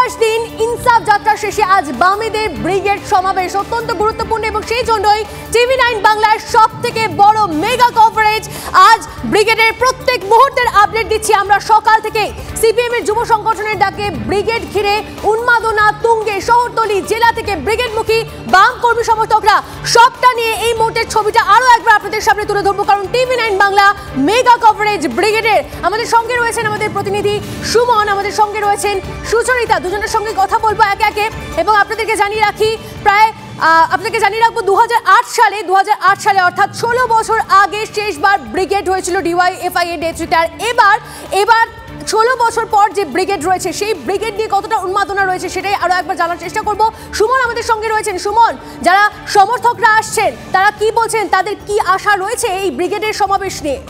29 দিন ইনসাফ যাত্রা শেষে আজ বামেদের ব্রিগেড সমাবেশ অত্যন্ত গুরুত্বপূর্ণ এবং সেই জন্যই TV9 বাংলার সবথেকে বড় মেগা কভারেজ। আজ ব্রিগেডের প্রত্যেক মুহূর্তের আপডেট দিচ্ছি আমরা সকাল থেকে। সিপিএম এর যুব সংগঠনের ডাকে ব্রিগেড ঘিরে উন্মাদনা তুঙ্গে, শহরতলি জেলা থেকে ব্রিগেডমুখী বাম কর্মী সমর্থকরা সবটা নিয়ে এই মুহূর্তের ছবিটা আরো একবার আপনাদের সামনে তুলে ধরবো, কারণ TV9 বাংলা মেগা কভারেজ ব্রিগেডের। আমাদের সঙ্গে রয়েছেন আমাদের প্রতিনিধি সুমন, আমাদের সঙ্গে রয়েছেন সুচরিতা, দুজনের সঙ্গে কথা বলবো একে একে। এবং আপনাদেরকে জানিয়ে রাখি, আপনাদেরকে জানিয়ে রাখবো 2008 সালে অর্থাৎ 16 বছর আগে শেষবার ব্রিগেড হয়েছিল DYFI এর নেতৃত্বে। এবার 16 বছর পর যে ব্রিগেড রয়েছে সেই ব্রিগেড নিয়ে কতটা উন্মাদনা রয়েছে সেটাই আরো একবার জানার চেষ্টা করব। সুমন আমাদের সঙ্গে রয়েছেন। সুমন, যারা সমর্থকরা আসছেন তারা কি বলছেন, তাদের কি আশা রয়েছে এই ব্রিগেডের সমাবেশ নিয়ে?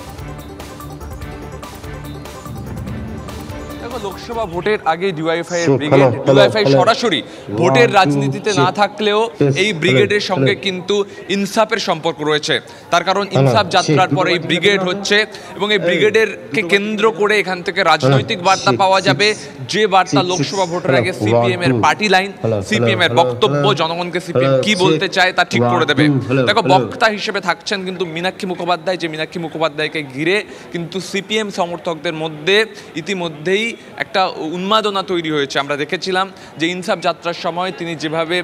লোকসভা ভোটের আগে ডিওয়াইএফআই এর ব্রিগেড, ডিওয়াইএফআই সরাসরি ভোটের রাজনীতিতে না থাকলেও এই ব্রিগেডের সঙ্গে কিন্তু ইনসাফের সম্পর্ক রয়েছে। তার কারণ ইনসাফ যাত্রার পরে এই ব্রিগেড হচ্ছে এবং এই ব্রিগেডেরকে কেন্দ্র করে এখান থেকে রাজনৈতিক বার্তা পাওয়া যাবে, যে বার্তা লোকসভা ভোটের আগে সিপিএম এর পার্টি লাইন, সিপিএম এর বক্তব্য, জনগণকে সিপিএম কি বলতে চায় তা ঠিক করে দেবে। দেখো, বক্তা হিসেবে থাকছেন কিন্তু মীনাক্ষী মুখোপাধ্যায়, যে মীনাক্ষী মুখোপাধ্যায়কে ঘিরে কিন্তু সিপিএম সমর্থকদের মধ্যে ইতিমধ্যেই একটা উন্মাদনা তৈরি হয়েছে। আমরা দেখেছিলাম যে ইনসাফ যাত্রার সময় তিনি যেভাবে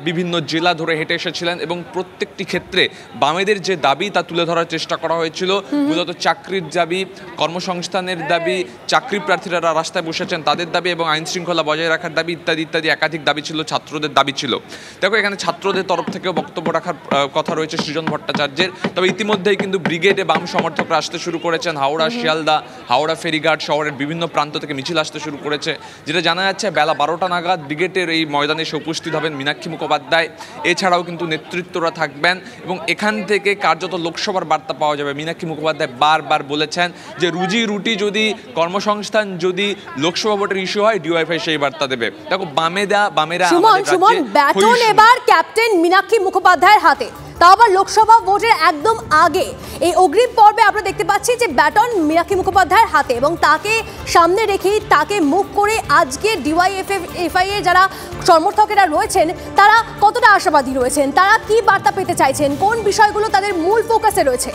বিভিন্ন জেলা ধরে হেঁটে এসেছিলেন এবং প্রত্যেকটি ক্ষেত্রে বামেদের যে দাবি তা তুলে ধরার চেষ্টা করা হয়েছিল, মূলত চাকরির দাবি, কর্মসংস্থানের দাবি, চাকরি প্রার্থীরা রাস্তায় বসেছেন তাদের দাবি এবং আইন শৃঙ্খলা বজায় রাখার দাবি ইত্যাদি ইত্যাদি একাধিক দাবি ছিল, ছাত্রদের দাবি ছিল। দেখো, এখানে ছাত্রদের তরফ থেকেও বক্তব্য রাখার কথা রয়েছে সৃজন ভট্টাচার্যের। তবে ইতিমধ্যেই কিন্তু ব্রিগেডে বাম সমর্থকরা আসতে শুরু করেছেন। হাওড়া, শিয়ালদা, হাওড়া ফেরিঘাট শহরের বিভিন্ন প্রান্ত থেকে মিছিল আসতে শুরু করেছে, যেটা জানা যাচ্ছে বেলা 12টা নাগাদ ব্রিগেডের এই ময়দানে এসে উপস্থিত হবেন মীনাক্ষী মুখোপাধ্যায়। এছাড়াও কিন্তু নেতৃত্বরা থাকবেন এবং এখান থেকে কার্যত লোকসভার বার্তা পাওয়া যাবে। মীনাক্ষী মুখোপাধ্যায় বারবার বলেছেন যে রুজি রুটি যদি, কর্মসংস্থান যদি লোকসভা ভোটের ইস্যু হয়, ডিওয়াইএফআই সেই বার্তা দেবে। দেখো, বামেরা সুমন, ব্যাটন এবার ক্যাপ্টেন মীনাক্ষী মুখোপাধ্যায়ের হাতে, তাও আবার লোকসভা ভোটের একদম আগে। এই অগ্রিম পর্বে আমরা দেখতে পাচ্ছি যে ব্যাটন মীনাক্ষী মুখোপাধ্যায়ের হাতে এবং তাকে সামনে রেখেই, তাকে মুখ করে আজকে ডিওয়াইএফআই এর যারা সমর্থকেরা রয়েছেন তারা কতটা আশাবাদী রয়েছেন, তারা কি বার্তা পেতে চাইছেন, কোন বিষয়গুলো তাদের মূল ফোকাসে রয়েছে?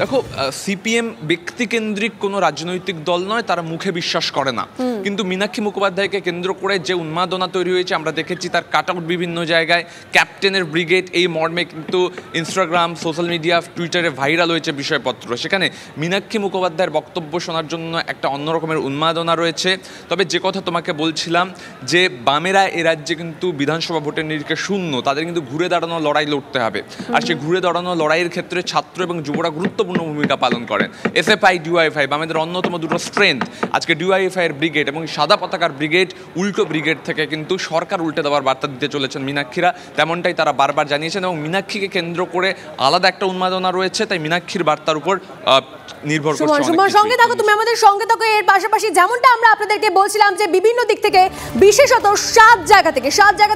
দেখো, সিপিএম ব্যক্তিকেন্দ্রিক কোনো রাজনৈতিক দল নয়, তারা মুখে বিশ্বাস করে না। কিন্তু মীনাক্ষী মুখোপাধ্যায়কে কেন্দ্র করে যে উন্মাদনা তৈরি হয়েছে আমরা দেখেছি, তার কাট আউট বিভিন্ন জায়গায়। ক্যাপ্টেনের ব্রিগেড এই মর্মে কিন্তু ইনস্টাগ্রাম, সোশ্যাল মিডিয়া, টুইটারে ভাইরাল হয়েছে বিষয়পত্র। সেখানে মীনাক্ষী মুখোপাধ্যায়ের বক্তব্য শোনার জন্য একটা অন্যরকমের উন্মাদনা রয়েছে। তবে যে কথা তোমাকে বলছিলাম যে বামেরা এ রাজ্যে কিন্তু বিধানসভা ভোটের নিরিখে শূন্য, তাদের কিন্তু ঘুরে দাঁড়ানো লড়াই লড়তে হবে। আর সেই ঘুরে দাঁড়ানো লড়াইয়ের ক্ষেত্রে ছাত্র এবং যুবরা গুরুত্বপূর্ণ ভূমিকা পালন করেন। এসএফআই, ডিওয়াইএফআই বামেদের অন্যতম দুটো স্ট্রেংথ। আজকে ডিওয়াইএফআই এর ব্রিগেড এবং সাদা পতাকার ব্রিগেড, উল্টো ব্রিগেড থেকে কিন্তু সরকার উল্টে দেওয়ার বার্তা দিতে চলেছেন মীনাক্ষীরা, তেমনটাই তারা বারবার জানিয়েছেন। এবং মীনাক্ষীকে কেন্দ্র করে আলাদা একটা উন্মাদনা রয়েছে, তাই মীনাক্ষীর বার্তার উপর নির্ভর করছে। সুমন, সঙ্গে থাকো, তুমি আমাদের সঙ্গে থাকো। এর পাশাপাশি যেমনটা আমরা আপনাদেরকে বলছিলাম যে বিভিন্ন দিক থেকে, বিশেষত 7 জায়গা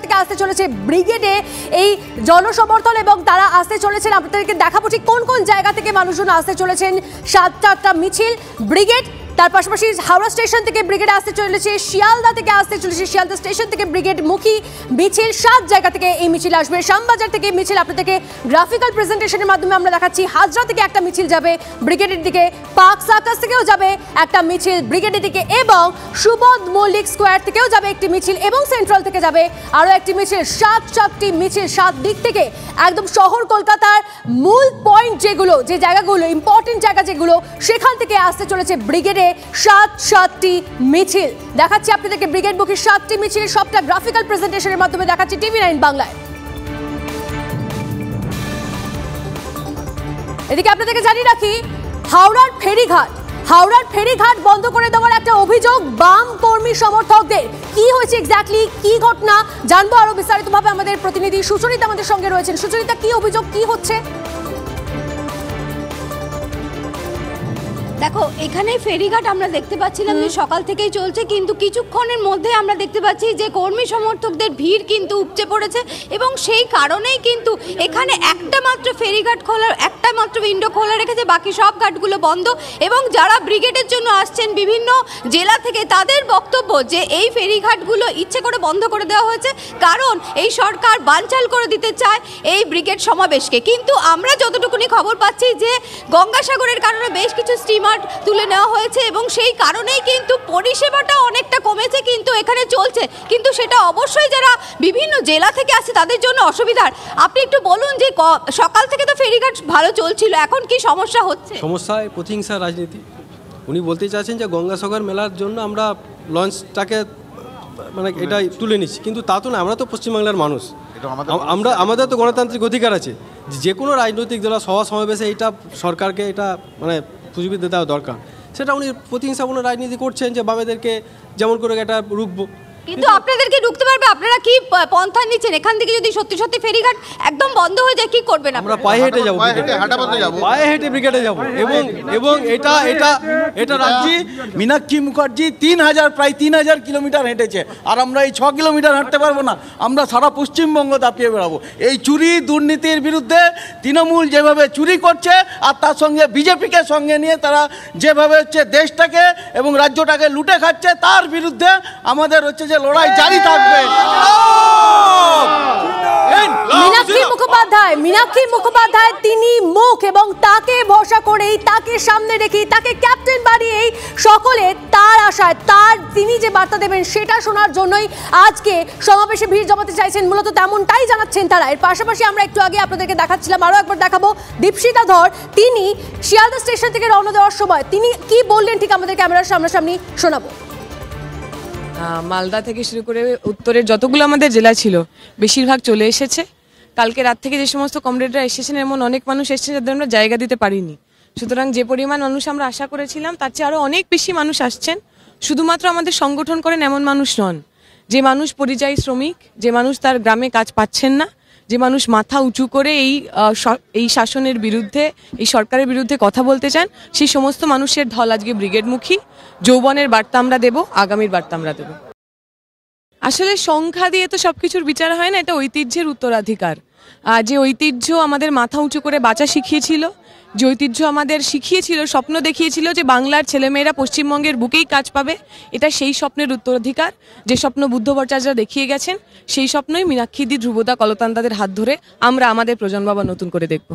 থেকে আসতে চলেছে ব্রিগেডে এই জনসমর্থন এবং তারা আসতে চলেছেন। আপনাদেরকে দেখাবো ঠিক কোন কোন জায়গা থেকে মানুষজন আসতে চলেছেন। 7টা মিছিল ব্রিগেড, তার পাশাপাশি হাওড়া স্টেশন থেকে ব্রিগেড আসতে চলেছে, শিয়ালদা থেকে আসতে চলেছে, শিয়ালদা স্টেশন থেকে ব্রিগেড মুখী মিছিল। 7 জায়গা থেকে এই মিছিল আসবে। শ্যামবাজার থেকে মিছিল আপনাদেরকে গ্রাফিক্যাল প্রেজেন্টেশনের মাধ্যমে আমরা দেখাচ্ছি। হাজরা থেকে একটা মিছিল যাবে ব্রিগেডের দিকে, পার্ক সার্কাস থেকেও যাবে একটা মিছিল ব্রিগেডের দিকে এবং সুবোধ মল্লিক স্কোয়ার থেকেও যাবে একটি মিছিল এবং সেন্ট্রাল থেকে যাবে আরও একটি মিছিল। 7টি মিছিল 7 দিক থেকে একদম শহর কলকাতার মূল পয়েন্ট যেগুলো, যে জায়গাগুলো ইম্পর্টেন্ট জায়গা যেগুলো, সেখান থেকে আসতে চলেছে ব্রিগেডে 7টি মিছিল। দেখাচ্ছি আপনাদেরকে ব্রিগেড মুখী 7টি মিছিল, সবটা গ্রাফিক্যাল প্রেজেন্টেশনের মাধ্যমে দেখাচ্ছি TV9 বাংলায়। এদিকে আপনাদেরকে জানিয়ে রাখি, হাওড়ার ফেরিঘাট বন্ধ করে দেওয়ার একটা অভিযোগ বাম কর্মী সমর্থকদের। কি হয়েছে এক্স্যাক্টলি, কি ঘটনা জানবো আরো বিস্তারিতভাবে। আমাদের প্রতিনিধি সুচরিতা আমাদের সঙ্গে রয়েছেন। সুচরিতা, কি অভিযোগ, কি হচ্ছে? দেখো এখানে ফেরিঘাট আমরা দেখতে পাচ্ছিলাম যে সকাল থেকেই চলছে, কিন্তু কিছুক্ষণের মধ্যে আমরা দেখতে পাচ্ছি যে কর্মী সমর্থকদের ভিড় কিন্তু উপচে পড়েছে এবং সেই কারণেই কিন্তু এখানে একটা মাত্র ফেরিঘাট খোলা, একটা মাত্র উইন্ডো খোলা রেখেছে, বাকি সব ঘাটগুলো বন্ধ। এবং যারা ব্রিগেডের জন্য আসছেন বিভিন্ন জেলা থেকে তাদের বক্তব্য যে এই ফেরিঘাটগুলো ইচ্ছে করে বন্ধ করে দেওয়া হয়েছে, কারণ এই সরকার বানচাল করে দিতে চায় এই ব্রিগেড সমাবেশকে। কিন্তু আমরা যতটুকুনি খবর পাচ্ছি যে গঙ্গাসাগরের কারণে বেশ কিছু স্টিমার তুলে নেওয়া হয়েছে এবং সেই কারণেই কিন্তু পরিষেবাটা অনেকটা কমেছে, কিন্তু এখানে চলছে। কিন্তু সেটা অবশ্যই যারা বিভিন্ন জেলা থেকে আসছে তাদের জন্য অসুবিধার। আপনি একটু বলুন যে সকাল থেকে তো ফেরিঘাট ভালো চলছিল, এখন কি সমস্যা হচ্ছে? সমস্যায় প্রতিহিংসা রাজনীতি। উনি বলতে চাচ্ছেন যে গঙ্গাসাগর মেলার জন্য আমরা লঞ্চটাকে মানে এটা তুলে নিচ্ছি, কিন্তু তা তো না। আমরা তো পশ্চিমবাংলার মানুষ, আমাদের তো গণতান্ত্রিক অধিকার আছে। যে কোনো রাজনৈতিক দল সভা সমাবেশে এটা সরকারকে এটা মানে সুবিধা দেওয়া দরকার। সেটা উনি প্রতিহিংসাপূর্ণ রাজনীতি করছেন যে বামেদেরকে যেমন করে এটা রুখবো। কিন্তু আপনাদেরকে ঢুকতে পারবে? আপনারা কি পন্থা নিচ্ছেন? এখান থেকে যদি সত্যি সত্যি ফেরিঘাট একদম বন্ধ হয়ে যায় কি করবেন? আমরা পায়ে হেঁটে যাবো, পায়ে হেঁটে ব্রিগেডে যাবো। এবং এটা এটা এটা রাজ্যে মীনাক্ষী মুখার্জি প্রায় 3000 কিলোমিটার হেঁটেছে, আর আমরা এই 6 কিলোমিটার হাঁটতে পারবো না? আমরা সারা পশ্চিমবঙ্গ দাপিয়ে বেড়াবো। এই চুরি দুর্নীতির বিরুদ্ধে তৃণমূল যেভাবে চুরি করছে আর তার সঙ্গে বিজেপিকে সঙ্গে নিয়ে তারা যেভাবে হচ্ছে দেশটাকে এবং রাজ্যটাকে লুটে খাচ্ছে, তার বিরুদ্ধে আমাদের হচ্ছে লড়াই জারি থাকবে। মীনাক্ষী মুখোপাধ্যায় তিনি মুখ, এবং তাকে ভরসা করেই, তাকে সামনে রেখেই, তাকে ক্যাপ্টেন বানিয়েই সকলে তার আশায় তিনি যে বার্তা দেবেন সেটা শোনার জন্যই আজকে সমাবেশে ভিড় জমাতে চাইছেন, মূলত তেমনটাই জানাচ্ছেন তারা। এর পাশাপাশি আমরা একটু আগে আপনাদেরকে দেখাচ্ছিলাম, আরো একবার দেখাবো, দীপশিতা ধর তিনি শিয়ালদা স্টেশন থেকে রওনা দেওয়ার সময় তিনি কি বললেন ঠিক আমাদের ক্যামেরার সামনাসামনি শোনাবো। মালদা থেকে শুরু করে উত্তরের যতগুলো আমাদের জেলা ছিল বেশিরভাগ চলে এসেছে। কালকে রাত থেকে যে সমস্ত কমরেডরা এসেছেন, এমন অনেক মানুষ এসেছেন যাদের আমরা জায়গা দিতে পারিনি। সুতরাং যে পরিমাণ মানুষ আমরা আশা করেছিলাম তার চেয়ে আরও অনেক বেশি মানুষ আসছেন। শুধুমাত্র আমাদের সংগঠন করেন এমন মানুষ নন, যে মানুষ পরিযায়ী শ্রমিক, যে মানুষ তার গ্রামে কাজ পাচ্ছেন না, যে মানুষ মাথা উঁচু করে এই শাসনের বিরুদ্ধে, এই সরকারের বিরুদ্ধে কথা বলতে চান, সেই সমস্ত মানুষের ঢল আজকে ব্রিগেডমুখী। যৌবনের বার্তা আমরা দেব, আগামীর বার্তা আমরা দেব। আসলে সংখ্যা দিয়ে তো সবকিছুর বিচার হয় না, এটা ঐতিহ্যের উত্তরাধিকার। যে ঐতিহ্য আমাদের মাথা উঁচু করে বাঁচা শিখিয়েছিল, যে ঐতিহ্য আমাদের শিখিয়েছিল, স্বপ্ন দেখিয়েছিল যে বাংলার ছেলেমেয়েরা পশ্চিমবঙ্গের বুকেই কাজ পাবে, এটা সেই স্বপ্নের উত্তরাধিকার। যে স্বপ্ন বুদ্ধ ভট্টাচার্য দেখিয়ে গেছেন, সেই স্বপ্নই মীনাক্ষীদি, ধ্রুবদা, কলতান্তাদের হাত ধরে আমরা আমাদের প্রজন্ম আবার নতুন করে দেখব।